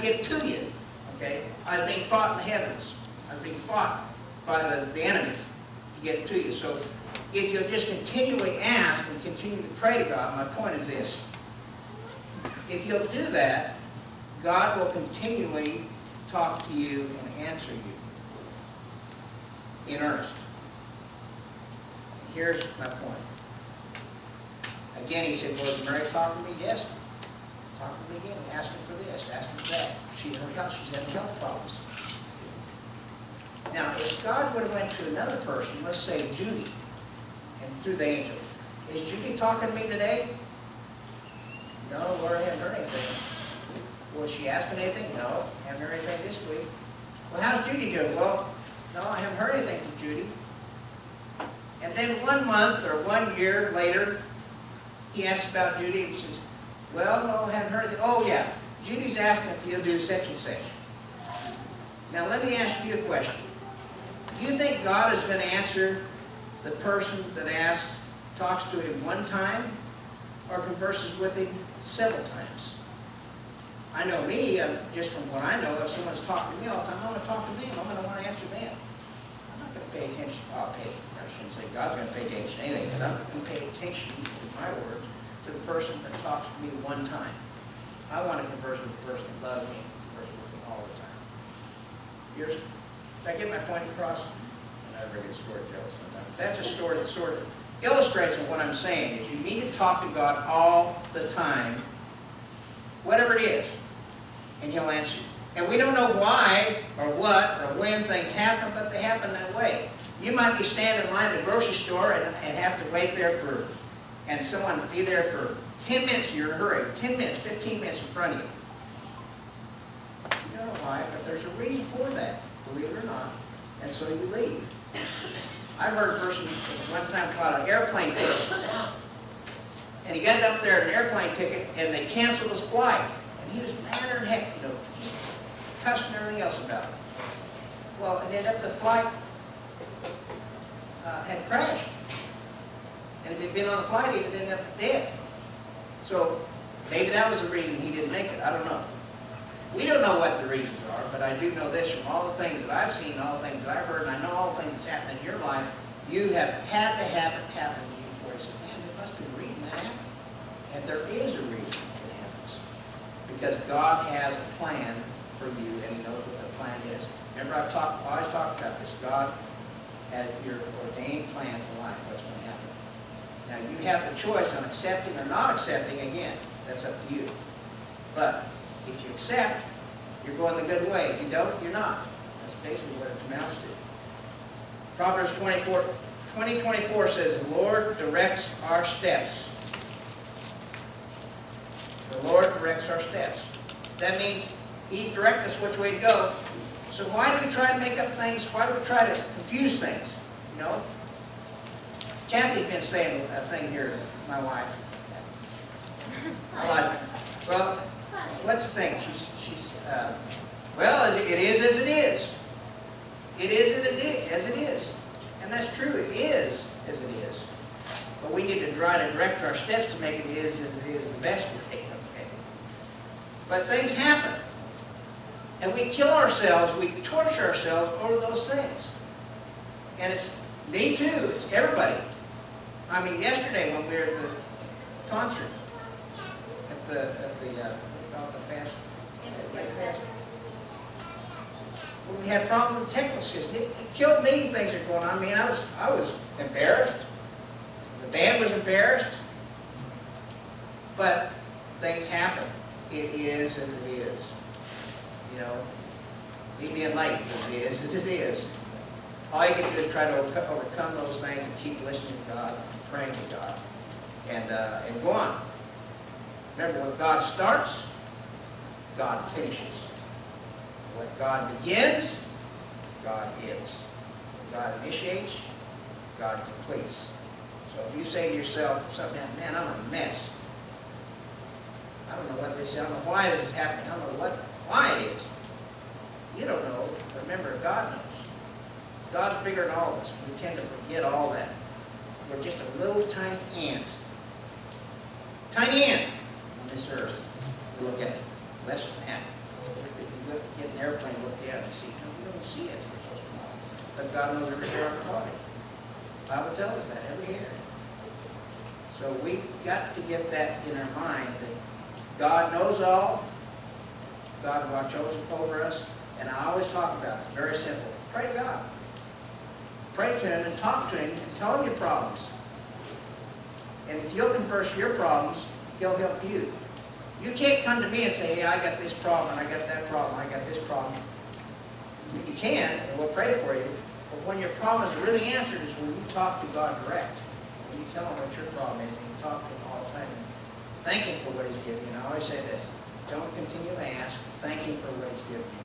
get to you. Okay? I was being fought in the heavens. I was being fought by the enemy to get to you. So if you'll just continually ask and continue to pray to God, my point is this. If you'll do that, God will continually talk to you and answer you in earnest. Here's my point. Again, he said, well, is Mary talking to me? Yes. Talk to me again. Ask him for this. Ask him for that. She's having health problems. Now, if God would have went to another person, let's say Judy, and through the angel, is Judy talking to me today? No, Lord, I haven't heard anything. Was she asking anything? No, I haven't heard anything this week. Well, how's Judy doing? Well, no, I haven't heard anything from Judy. And then 1 month or 1 year later, he asks about Judy, and he says, well, no, I haven't heard anything. Oh, yeah, Judy's asking if you'll do such and such. Now, let me ask you a question. Do you think God is going to answer the person that talks to him one time, or converses with him several times? I know me, just from what I know, if someone's talking to me all the time, I want to talk to them. I'm going to want to answer them. I'm not going to pay attention. I shouldn't say God's going to pay attention to anything, but I'm going to pay attention, in my words, to the person that talks to me one time. I want to converse with the person that loves me, converse with me all the time. Did I get my point across? I never get storyteller sometimes. That's a story that sort of illustrates what I'm saying, is you need to talk to God all the time, whatever it is, and he'll answer you. And we don't know why or what or when things happen, but they happen that way. You might be standing in line at the grocery store and have to wait there and someone be there for 10 minutes, you're in a hurry, 10 minutes, 15 minutes in front of you. You don't know why, but there's a reason for that, believe it or not. And so you leave. I heard a person one time got an airplane ticket, and he got up there an airplane ticket, and they canceled his flight. And he was madder than heck, just cussing everything else about it. Well, it ended up the flight had crashed. And if he'd been on the flight, he'd have ended up dead. So maybe that was the reason he didn't make it. I don't know. We don't know what the reasons are, but I do know this from all the things that I've seen, all the things that I've heard, and I know all the things that's happened in your life. You have had to have it happen to you before you say, man, there must be a reason that happened. And there is a reason it happens. Because God has a plan for you, and he knows what the plan is. Remember, I've always talked about this. God has your ordained plans in life, what's going to happen. Now, you have the choice on accepting or not accepting. Again, that's up to you. But if you accept, you're going the good way. If you don't, you're not. That's basically what it amounts to. Proverbs 20:24 says, the Lord directs our steps. The Lord directs our steps. That means he directs us which way to go. So why do we try to make up things? Why do we try to confuse things? You know? Kathy's been saying a thing here, my wife. Eliza. Well, what's the thing? Well, it is as it is. It is as it is. And that's true. It is as it is. But we need to try to direct our steps to make it is as it is the best way. Okay? But things happen. And we kill ourselves, we torture ourselves over those things. And it's me too. It's everybody. I mean, yesterday when we were at the concert, at the fast. When we had problems with the technical system, it killed me. Things are going on. I mean, I was embarrassed. The band was embarrassed. But things happen. It is as it is. You know, me being late, it is as it is. All you can do is try to overcome those things and keep listening to God, praying to God, and go on. Remember, when God starts, God finishes. What God begins, God ends. When God initiates, God completes. So if you say to yourself, something, man, I'm a mess. I don't know what this is. I don't know why this is happening. I don't know why it is. You don't know. Remember, God knows. God's bigger than all of us. We tend to forget all that. We're just a little tiny ant. Tiny ant on this earth. We look at it. Less than that. God knows every hair on the body. The Bible tells us that, every hair. So we've got to get that in our mind that God knows all. God watches over us. And I always talk about it. It's very simple. Pray to God. Pray to Him and talk to Him and tell Him your problems. And if you'll confess your problems, He'll help you. You can't come to me and say, hey, I got this problem, I got that problem, I got this problem. You can, and we'll pray for you. But when your problem is really answered is when you talk to God direct. When you tell Him what your problem is, and you talk to Him all the time. And thank Him for what He's given you. And I always say this, don't continue to ask, thank Him for what He's given you.